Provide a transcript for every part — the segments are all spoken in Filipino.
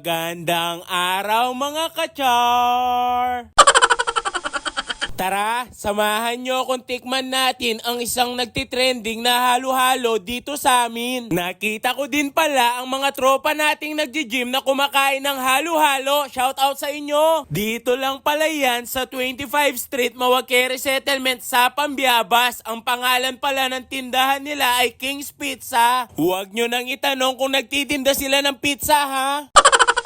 Magandang araw mga kachar! Tara, samahan nyo kung tikman natin ang isang nagtitrending na halo-halo dito sa amin. Nakita ko din pala ang mga tropa nating nagji-gym na kumakain ng halo-halo. Shout out sa inyo! Dito lang pala yan sa 25 Street, Mawakere Settlement sa Pambiabas. Ang pangalan pala ng tindahan nila ay King's Pizza. Huwag nyo nang itanong kung nagtitinda sila ng pizza ha.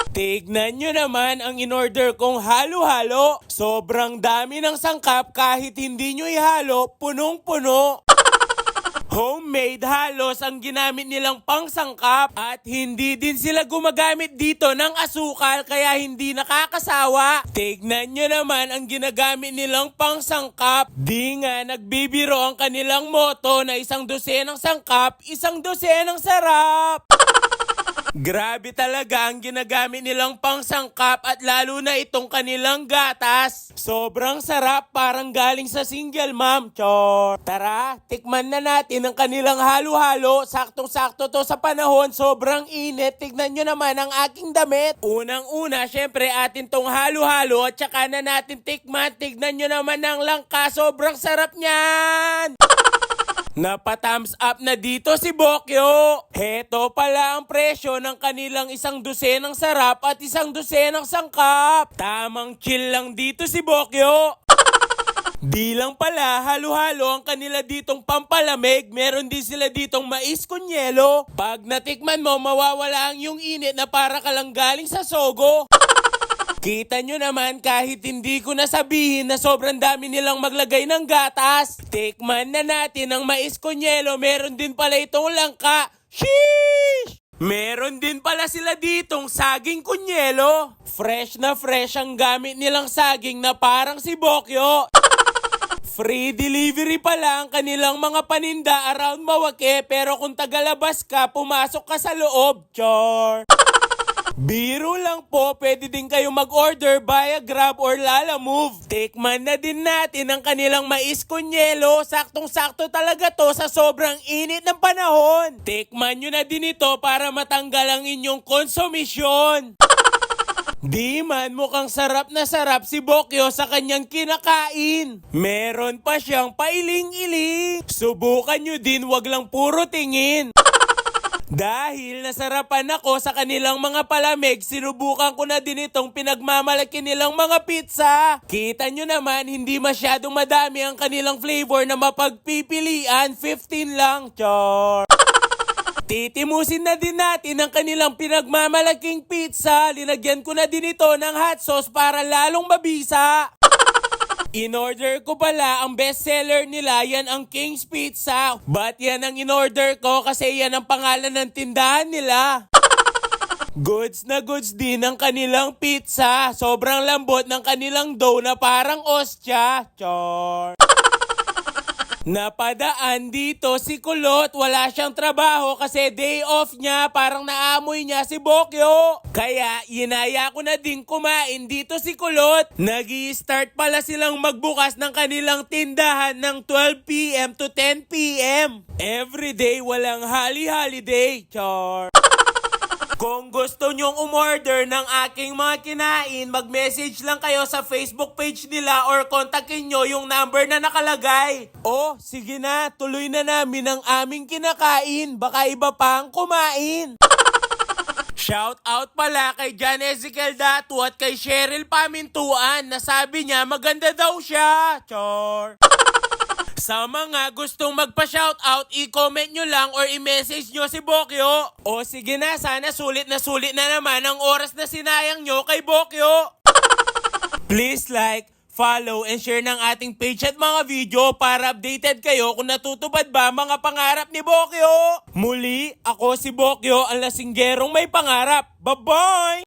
Tignan nyo naman ang in-order kong halo-halo. Sobrang dami ng sangkap kahit hindi nyo ihalo, punong-puno. Homemade halos ang ginamit nilang pangsangkap at hindi din sila gumagamit dito ng asukal kaya hindi nakakasawa. Tignan nyo naman ang ginagamit nilang pangsangkap. Di nga nagbibiro ang kanilang motto na 1 dosenang sangkap, 1 dosenang sarap. Grabe talaga ang ginagamit nilang pangsangkap at lalo na itong kanilang gatas. Sobrang sarap, parang galing sa single mom. Chor! Tara, tikman na natin ang kanilang halo-halo. Saktong-sakto to sa panahon, sobrang init. Tignan nyo naman ang aking damit. Unang-una, syempre atin tong halo-halo at saka na natin tikman. Tignan nyo naman ang langka, sobrang sarap niyan! Napa-thumbs up na dito si Bokyo. Heto pala ang presyo ng kanilang 1 dosenang sarap at 1 dosenang sangkap. Tamang chill lang dito si Bokyo. Di lang pala halo-halo ang kanila ditong pampalamig. Meron din sila ditong mais con yelo. Pag natikman mo, mawawala ang yung init na para ka lang galing sa Sogo. Kita nyo naman kahit hindi ko nasabihin na sobrang dami nilang maglagay ng gatas. Tikman na natin ang mais con yelo. Meron din pala itong langka. Sheesh! Meron din pala sila ditong saging con yelo. Fresh na fresh ang gamit nilang saging na parang si Bokyo. Free delivery pala ang kanilang mga paninda around Mawake pero kung tagalabas ka, pumasok ka sa loob. Chor! Biro lang po, pwede din kayo mag-order via Grab or Lalamove. Tikman na din natin ang kanilang mais con yelo. Saktong-sakto talaga to sa sobrang init ng panahon. Tikman nyo na din ito para matanggal ang inyong konsumisyon. Di man mukhang sarap na sarap si Bokyo sa kanyang kinakain. Meron pa siyang pailing-iling. Subukan nyo din, wag lang puro tingin. Dahil nasarapan ako sa kanilang mga palamig, sinubukan ko na din itong pinagmamalaki nilang mga pizza. Kita nyo naman, hindi masyadong madami ang kanilang flavor na mapagpipilian. 15 lang, chor. Titimusin na din natin ang kanilang pinagmamalaking pizza. Linagyan ko na din ito ng hot sauce para lalong mabisa. In-order ko pala ang bestseller nila, yan ang King's Pizza. But yan ang in-order ko kasi yan ang pangalan ng tindahan nila. Goods na goods din ang kanilang pizza. Sobrang lambot ng kanilang dough na parang ostya. Chor! Napadaan dito si Kulot, wala siyang trabaho kasi day off niya, parang naamoy niya si Bokyo. Kaya inaya ko na din kumain dito si Kulot. Nag-i-start pala silang magbukas ng kanilang tindahan ng 12 PM to 10 PM. Everyday, walang holiday. Char! Kung gusto nyong umorder ng aking mga kinain, mag-message lang kayo sa Facebook page nila or kontakin nyo yung number na nakalagay. Oh, sige na, tuloy na namin ang aming kinakain. Baka iba pang kumain. Shout out pala kay John Ezekiel Datu at kay Cheryl Pamintuan na sabi niya maganda daw siya. Chor! Sa mga gustong magpa-shoutout, i-comment nyo lang or i-message nyo si Bokyo. O sige na, sana sulit na naman ang oras na sinayang nyo kay Bokyo. Please like, follow, and share ng ating page at mga video para updated kayo kung natutupad ba mga pangarap ni Bokyo. Muli, ako si Bokyo, ang lasinggerong may pangarap. Bye-bye!